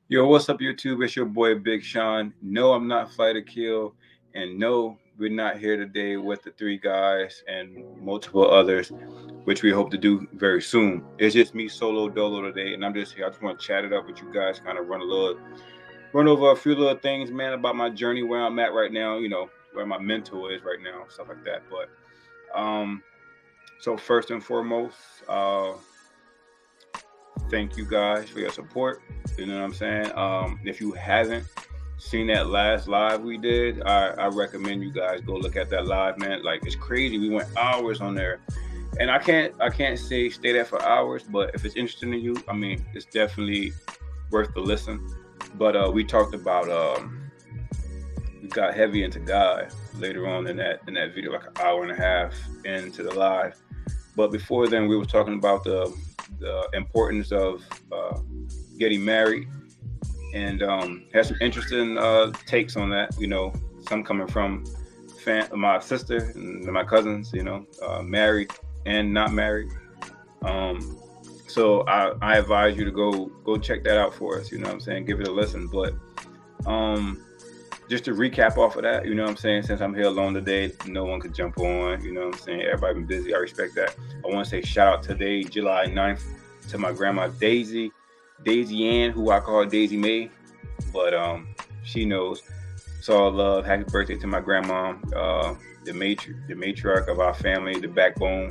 Yo, what's up, YouTube? It's your boy Big Sean. No, I'm not Fight or Kill, and no, we're not here today with the three guys and multiple others, which we hope to do very soon. It's just me solo dolo today, and I'm just here. I just want to chat it up with you guys, kind of run over a few little things, man, about my journey, where I'm at right now. Where my mentor is right now, stuff like that. So first and foremost, thank you guys for your support. You know what I'm saying? If you haven't seen that last live we did, I recommend you guys go look at that live, man. Like, it's crazy. We went hours on there. And I can't say stay there for hours, but if it's interesting to you, I mean, it's definitely worth the listen. But we talked about we got heavy into God later on in that video, like an hour and a half into the live. But before then, we were talking about the importance of getting married, and had some interesting takes on that. Some coming from my sister and my cousins. Married and not married. Um, so I advise you to go check that out for us. You know what I'm saying? Give it a listen. But um, just to recap off of that, you know what I'm saying? Since I'm here alone today, no one could jump on. You know what I'm saying? Everybody been busy. I respect that. I want to say shout out today, July 9th, to my grandma Daisy Ann, who I call Daisy May, but she knows. So all love, happy birthday to my grandma, the matriarch of our family, the backbone.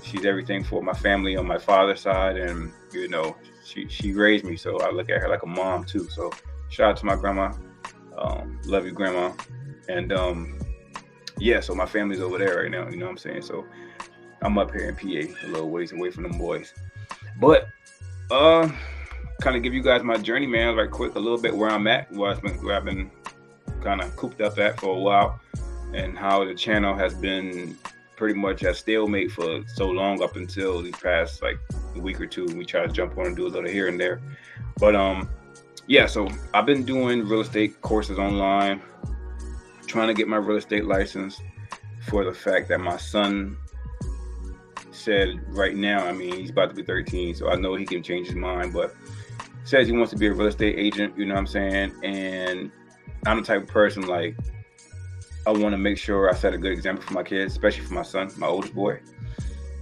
She's everything for my family on my father's side, and she raised me, so I look at her like a mom too. So shout out to my grandma. Love you, grandma. And yeah, so my family's over there right now. You know what I'm saying? So I'm up here in PA, a little ways away from them boys. But uh, kind of give you guys my journey, man, right quick, a little bit where I'm at, where I've been kind of cooped up at for a while, and how the channel has been pretty much at stalemate for so long up until these past like a week or two. We try to jump on and do a little here and there, but yeah. So I've been doing real estate courses online, trying to get my real estate license for the fact that my son said right now, I mean, he's about to be 13, so I know he can change his mind, but says he wants to be a real estate agent, you know what I'm saying? And I'm the type of person, like, I want to make sure I set a good example for my kids, especially for my son, my oldest boy.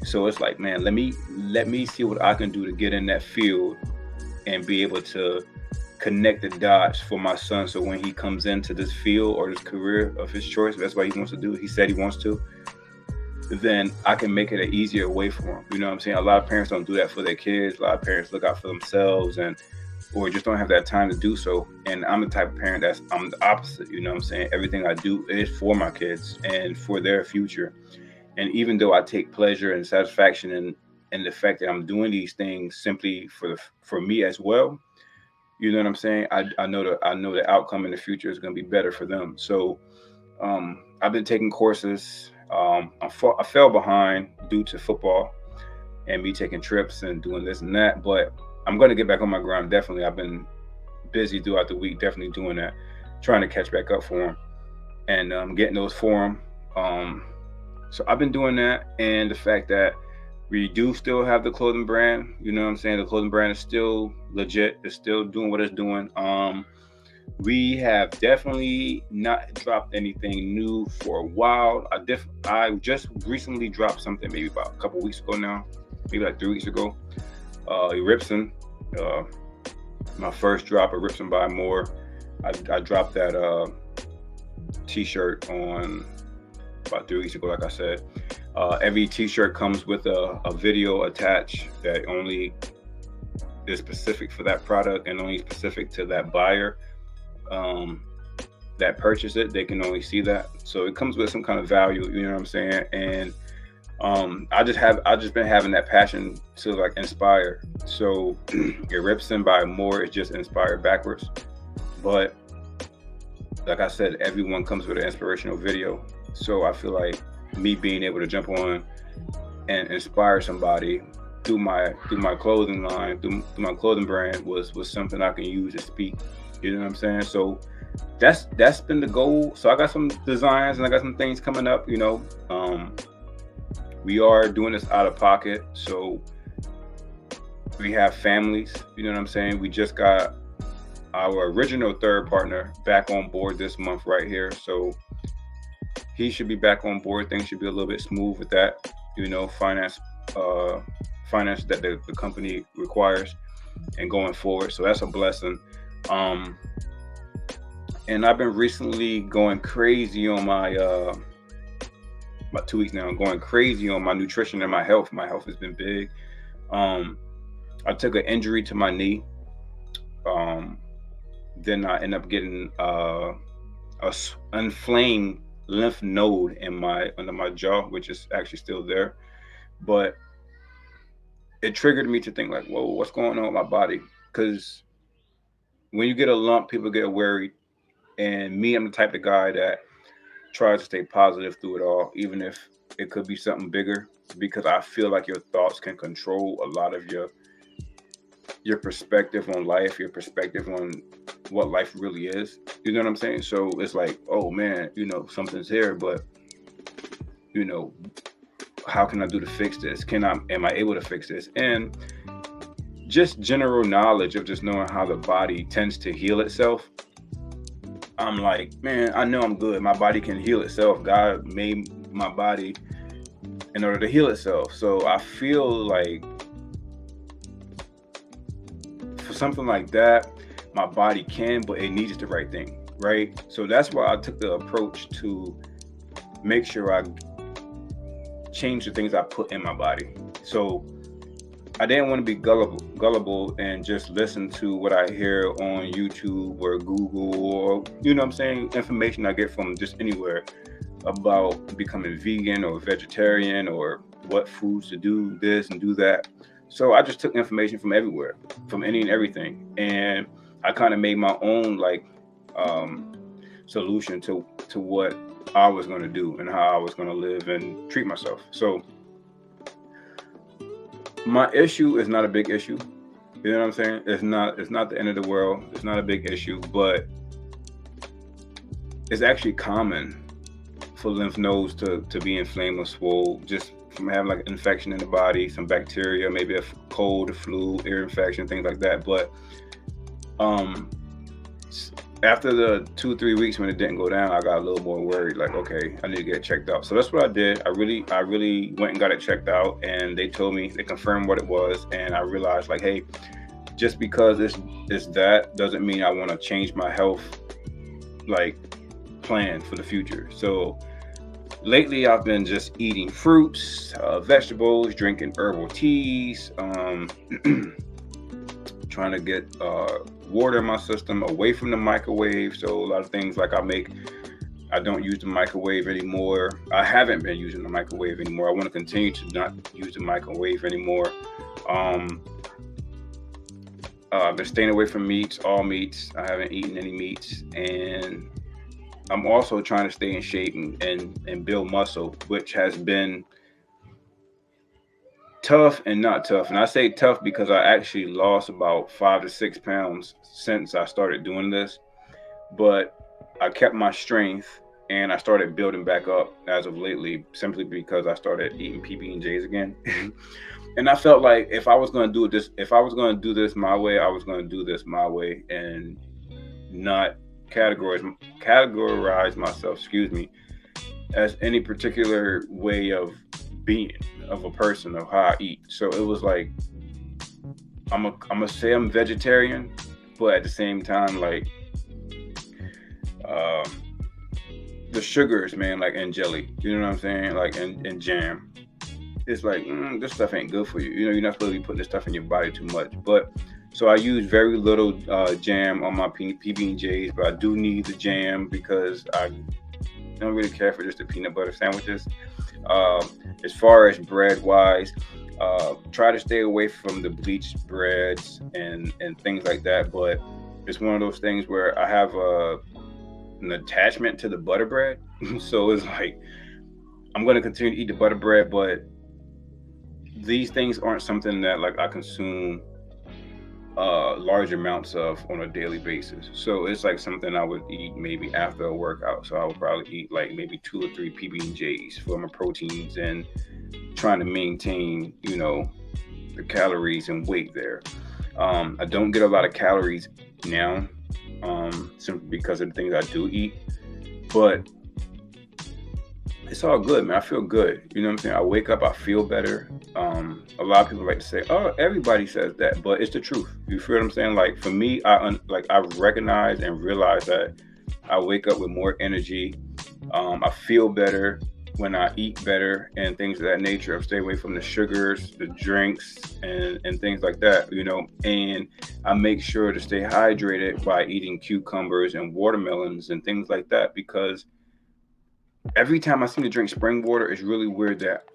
So it's like, man, let me see what I can do to get in that field and be able to connect the dots for my son, so when he comes into this field or this career of his choice, that's what he wants to do. He said he wants to, then I can make it an easier way for them. You know what I'm saying? A lot of parents don't do that for their kids. A lot of parents look out for themselves, and or just don't have that time to do so. And I'm the type of parent I'm the opposite. You know what I'm saying? Everything I do is for my kids and for their future. And even though I take pleasure and satisfaction in the fact that I'm doing these things simply for me as well, you know what I'm saying? I know the outcome in the future is going to be better for them. So I've been taking courses. I fell behind due to football and me taking trips and doing this and that, but I'm going to get back on my grind. Definitely, I've been busy throughout the week, definitely doing that, trying to catch back up for him and getting those for him. So I've been doing that, and the fact that we do still have the clothing brand, you know what I'm saying? The clothing brand is still legit. It's still doing what it's doing. We have definitely not dropped anything new for a while. I just recently dropped something, maybe about a couple weeks ago now, maybe like 3 weeks ago. Ripson, uh, my first drop of Ripson by More. I dropped that T-shirt on about 3 weeks ago, like I said. Every T-shirt comes with a video attached that only is specific for that product and only specific to that buyer um, that purchase it. They can only see that, so it comes with some kind of value. You know what I'm saying? And I just been having that passion to like inspire. So your Ripson by More is just inspired backwards, but like I said, everyone comes with an inspirational video. So I feel like me being able to jump on and inspire somebody through my clothing line, through my clothing brand was something I can use to speak. You know what I'm saying? So that's been the goal. So I got some designs and I got some things coming up. We are doing this out of pocket, so we have families. You know what I'm saying? We just got our original third partner back on board this month right here. So he should be back on board. Things should be a little bit smooth with that, finance that the company requires and going forward. So that's a blessing. And I've been recently going crazy on my about 2 weeks now, going crazy on my nutrition and my health. My health has been big. I took an injury to my knee. Then I ended up getting a inflamed lymph node under my jaw, which is actually still there. But it triggered me to think like, whoa, what's going on with my body? Because when you get a lump, people get worried. And me, I'm the type of guy that tries to stay positive through it all, even if it could be something bigger, because I feel like your thoughts can control a lot of your perspective on life, your perspective on what life really is. You know what I'm saying? So it's like, oh man, something's here, but how can I do to fix this? Am I able to fix this? And just general knowledge of just knowing how the body tends to heal itself. I'm like, man, I know I'm good. My body can heal itself. God made my body in order to heal itself. So I feel like for something like that, my body can, but it needs the right thing, right? So that's why I took the approach to make sure I change the things I put in my body. So I didn't want to be gullible and just listen to what I hear on YouTube or Google or, information I get from just anywhere about becoming vegan or vegetarian or what foods to do this and do that. So I just took information from everywhere, from any and everything. And I kind of made my own solution to what I was going to do and how I was going to live and treat myself. So my issue is not a big issue. You know what I'm saying? It's not the end of the world. It's not a big issue, but it's actually common for lymph nodes to be inflamed or swole just from having like an infection in the body, some bacteria, maybe a cold, a flu, ear infection, things like that. But after the 2-3 weeks when it didn't go down, I got a little more worried, like, okay, I need to get it checked out. So that's what I did. I really went and got it checked out, and they confirmed what it was. And I realized like, hey, just because it's that doesn't mean I want to change my health like plan for the future. So lately I've been just eating fruits, vegetables, drinking herbal teas, trying to get water in my system, away from the microwave. So a lot of things like I don't use the microwave anymore. I haven't been using the microwave anymore. I want to continue to not use the microwave anymore. I've been staying away from meats, all meats. I haven't eaten any meats. And I'm also trying to stay in shape and build muscle, which has been tough and not tough. And I say tough because I actually lost about 5 to 6 pounds since I started doing this, but I kept my strength and I started building back up as of lately, simply because I started eating PB&Js again. And I felt like if I was going to do this my way, I was going to do this my way and not categorize myself, as any particular way of being of a person, of how I eat. So it was like, I'm gonna say I'm vegetarian, but at the same time, like the sugars, man, like in jelly, you know what I'm saying, like in jam, it's like this stuff ain't good for you. You're not supposed to be putting this stuff in your body too much. But so I use very little jam on my PB&Js, but I do need the jam because I don't really care for just the peanut butter sandwiches. As far as bread wise, try to stay away from the bleached breads and things like that. But it's one of those things where I have an attachment to the butter bread. So it's like, I'm going to continue to eat the butter bread, but these things aren't something that like I consume large amounts of on a daily basis. So it's like something I would eat maybe after a workout. So I would probably eat like maybe 2 or 3 PB&Js for my proteins and trying to maintain, the calories and weight there. I don't get a lot of calories now simply because of the things I do eat. But it's all good, man. I feel good. You know what I'm saying? I wake up, I feel better. A lot of people like to say, "Oh, everybody says that," but it's the truth. You feel what I'm saying? Like for me, I recognize and realize that I wake up with more energy. I feel better when I eat better and things of that nature. I stay away from the sugars, the drinks, and things like that, you know. And I make sure to stay hydrated by eating cucumbers and watermelons and things like that, because every time I seem to drink spring water, it's really weird that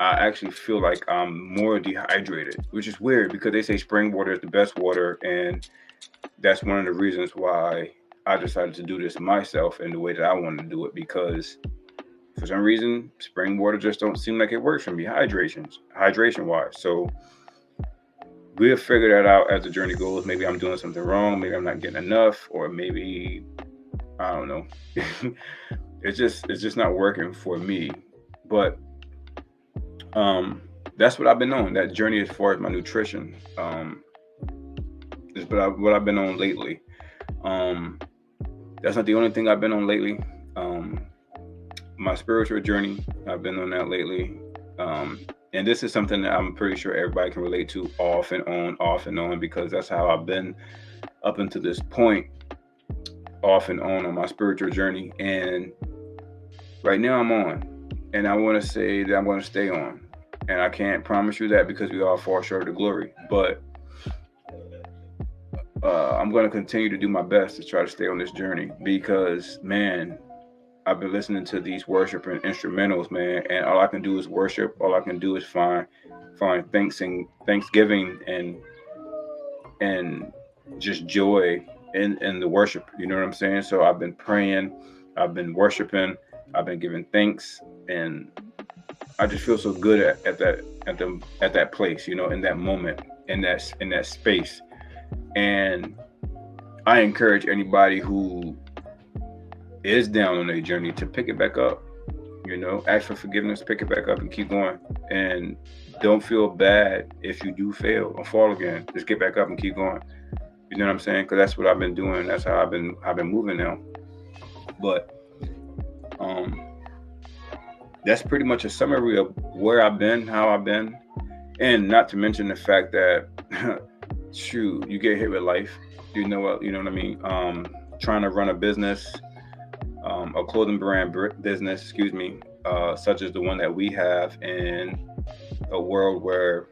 I actually feel like I'm more dehydrated, which is weird because they say spring water is the best water, and that's one of the reasons why I decided to do this myself in the way that I want to do it, because for some reason spring water just don't seem like it works for me hydration wise. So we'll figure that out as the journey goes. Maybe I'm doing something wrong, maybe I'm not getting enough, or maybe I don't know. It's just not working for me. But that's what I've been on, that journey as far as my nutrition. Is what I've been on lately. um that's not the only thing I've been on lately. My spiritual journey, I've been on that lately. And this is something that I'm pretty sure everybody can relate to, off and on, because that's how I've been up until this point, off and on my spiritual journey. And right now I'm on, and I want to say that I'm going to stay on. And I can't promise you that because we all fall short of the glory. But I'm going to continue to do my best to try to stay on this journey, because, man, I've been listening to these worship and instrumentals, man, and all I can do is worship. All I can do is find thanksgiving and just joy in the worship. You know what I'm saying? So I've been praying, I've been worshiping, I've been giving thanks, and I just feel so good at that place, you know, in that moment, in that space. And I encourage anybody who is down on their journey to pick it back up. You know, ask for forgiveness, pick it back up, and keep going. And don't feel bad if you do fail or fall again. Just get back up and keep going. You know what I'm saying? Because that's what I've been doing. That's how I've been moving now. But that's pretty much a summary of where I've been, how I've been, and not to mention the fact that, shoot, you get hit with life. You know what I mean? Trying to run a business, a clothing brand business, such as the one that we have, in a world where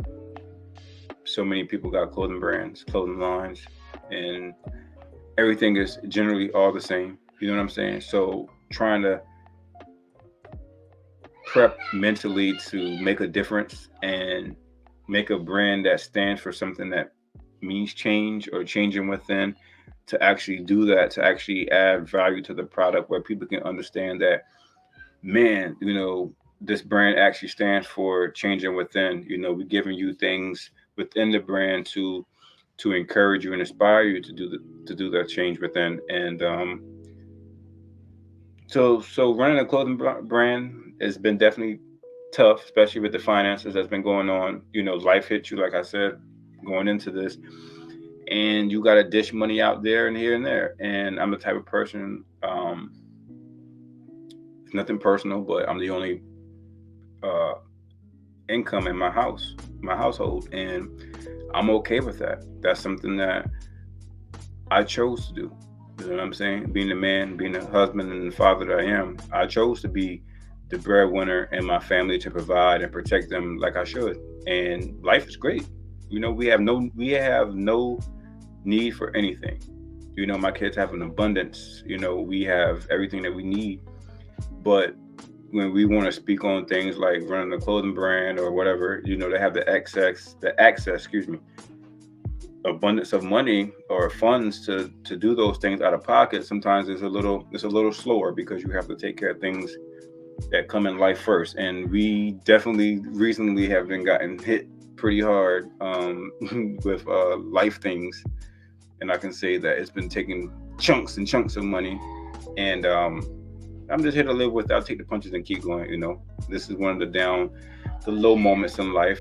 so many people got clothing brands, clothing lines, and everything is generally all the same. You know what I'm saying? So trying to prep mentally to make a difference and make a brand that stands for something that means change or changing within, to actually do that, to actually add value to the product where people can understand that, man, you know, this brand actually stands for changing within. You know, we're giving you things within the brand to encourage you and inspire you to do that change within. And so running a clothing brand has been definitely tough, especially with the finances that's been going on. You know, life hits you, like I said, going into this, and you got to dish money out there and here and there. And I'm the type of person, it's nothing personal, but I'm the only income in my household, and I'm okay with that. That's something that I chose to do. You know what I'm saying? Being the man, being the husband and the father that I am, I chose to be the breadwinner in my family, to provide and protect them like I should. And life is great. You know, we have no need for anything. You know, my kids have an abundance. You know, we have everything that we need. But when we want to speak on things like running a clothing brand or whatever, you know, they have the access, abundance of money or funds to do those things out of pocket. Sometimes it's a little slower, because you have to take care of things that come in life first. And we definitely recently have been gotten hit pretty hard with life things, and I can say that it's been taking chunks and chunks of money. And I'm just here to live with. I'll take the punches and keep going. You know, this is one of the low moments in life.